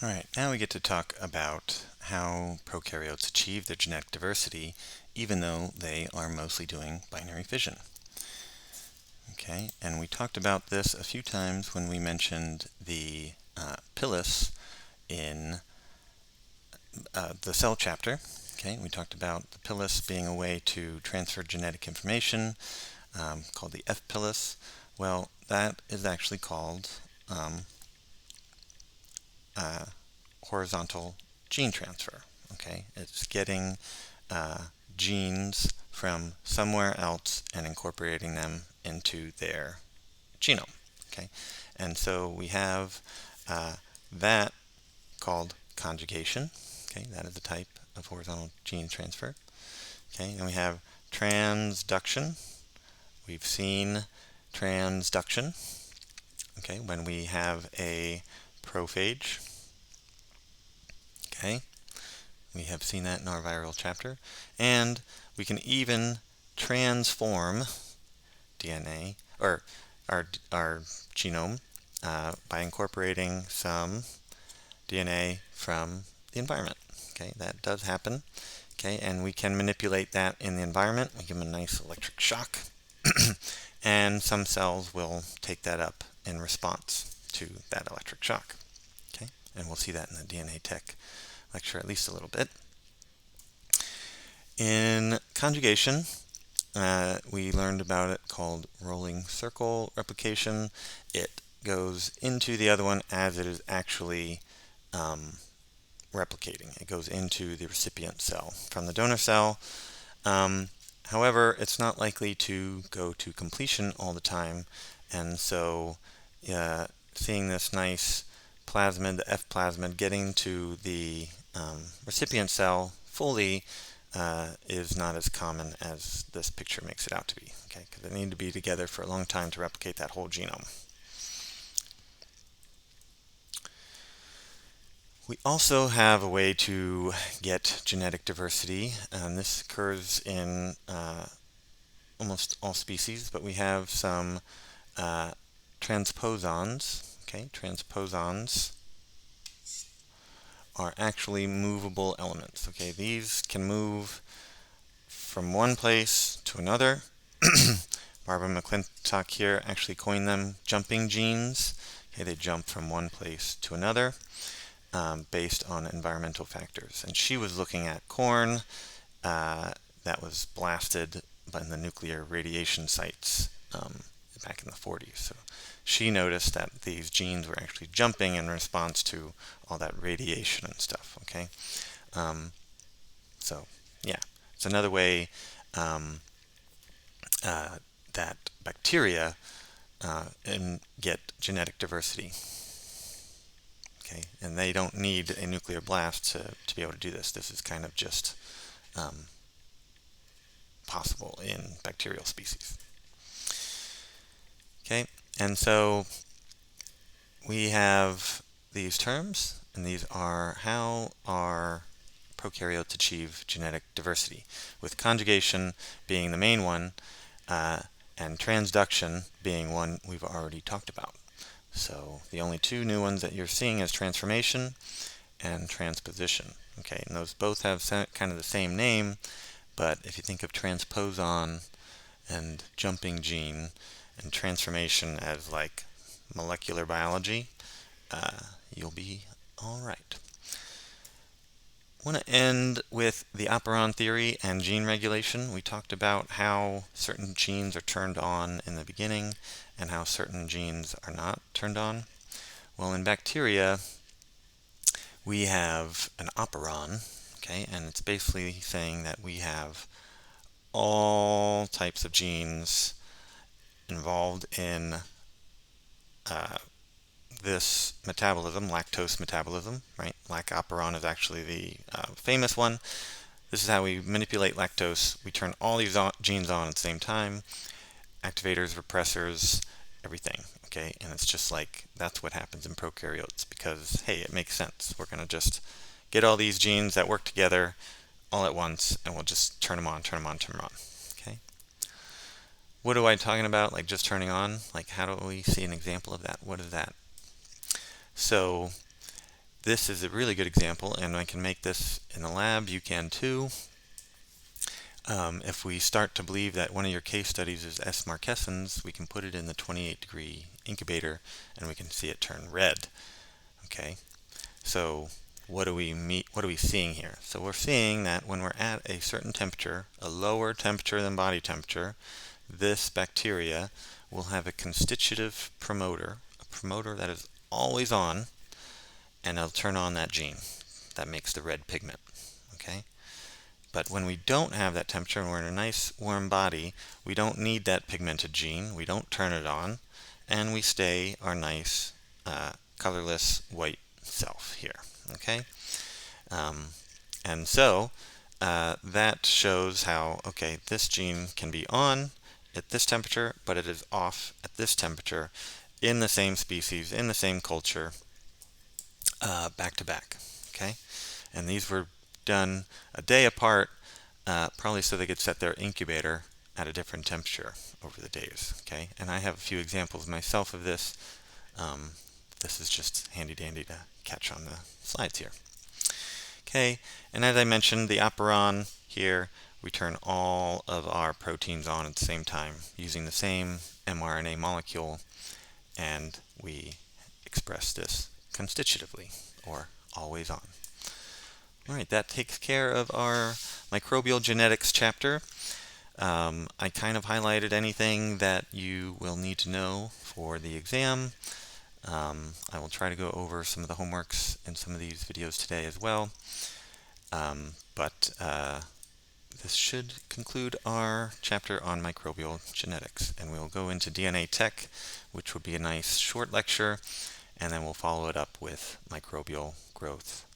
All right, now we get to talk about how prokaryotes achieve their genetic diversity even though they are mostly doing binary fission. Okay, and we talked about this a few times when we mentioned the pilus in the cell chapter. Okay, we talked about the pilus being a way to transfer genetic information called the F pilus. Well, that is actually called horizontal gene transfer. Okay, it's getting genes from somewhere else and incorporating them into their genome. Okay, and so we have that called conjugation. Okay, that is a type of horizontal gene transfer. Okay, and we have transduction. We've seen transduction. Okay, when we have a prophage. Okay, we have seen that in our viral chapter. And we can even transform DNA, or our genome, by incorporating some DNA from the environment. Okay, that does happen. Okay, and we can manipulate that in the environment. We give them a nice electric shock, and some cells will take that up in response to that electric shock. Okay, and we'll see that in the DNA Tech lecture at least a little bit. In conjugation, we learned about it called rolling circle replication. It goes into the other one as it is actually replicating. It goes into the recipient cell from the donor cell. However, it's not likely to go to completion all the time, and so seeing this nice plasmid, the F plasmid, getting to the recipient cell fully is not as common as this picture makes it out to be, okay? Because they need to be together for a long time to replicate that whole genome. We also have a way to get genetic diversity, and this occurs in almost all species, but we have some transposons. Okay, transposons are actually movable elements. Okay, these can move from one place to another. Barbara McClintock here actually coined them jumping genes. Okay, they jump from one place to another based on environmental factors. And she was looking at corn that was blasted by the nuclear radiation sites back in the 40s. So she noticed that these genes were actually jumping in response to all that radiation and stuff. Okay, so yeah, it's another way that bacteria get genetic diversity. Okay, and they don't need a nuclear blast to be able to do this. This is kind of just possible in bacterial species. Okay, and so we have these terms, and these are how our prokaryotes achieve genetic diversity, with conjugation being the main one, and transduction being one we've already talked about. So the only two new ones that you're seeing is transformation and transposition. Okay, and those both have kind of the same name, but if you think of transposon and jumping gene and transformation as like molecular biology, you'll be all right. I want to end with the operon theory and gene regulation. We talked about how certain genes are turned on in the beginning and how certain genes are not turned on. Well, in bacteria, we have an operon, okay, and it's basically saying that we have all types of genes involved in this metabolism, lactose metabolism, right? Lactoperon is actually the famous one. This is how we manipulate lactose. We turn all these genes on at the same time, activators, repressors, everything, okay? And it's just like, that's what happens in prokaryotes because, hey, it makes sense. We're going to just get all these genes that work together all at once, and we'll just turn them on, turn them on, turn them on, okay? What am I talking about, like just turning on? Like, how do we see an example of that? What is that? So this is a really good example, and I can make this in the lab. You can too. If we start to believe that one of your case studies is S. marquescens, we can put it in the 28-degree incubator and we can see it turn red. Okay, so what are we seeing here? So we're seeing that when we're at a certain temperature, a lower temperature than body temperature, this bacteria will have a constitutive promoter, a promoter that is always on, and it'll turn on that gene that makes the red pigment. Okay? But when we don't have that temperature and we're in a nice warm body, we don't need that pigmented gene. We don't turn it on, and we stay our nice colorless white self here. Okay, and so that shows how this gene can be on at this temperature, but it is off at this temperature in the same species, in the same culture, back to back. Okay, and these were done a day apart, probably so they could set their incubator at a different temperature over the days. Okay, and I have a few examples myself of this. This is just handy dandy to catch on the slides here. Okay, and as I mentioned, the operon here, we turn all of our proteins on at the same time using the same mRNA molecule, and we express this constitutively, or always on. All right, that takes care of our microbial genetics chapter. I kind of highlighted anything that you will need to know for the exam. I will try to go over some of the homeworks in some of these videos today as well. But this should conclude our chapter on microbial genetics, and we'll go into DNA tech, which would be a nice short lecture, and then we'll follow it up with microbial growth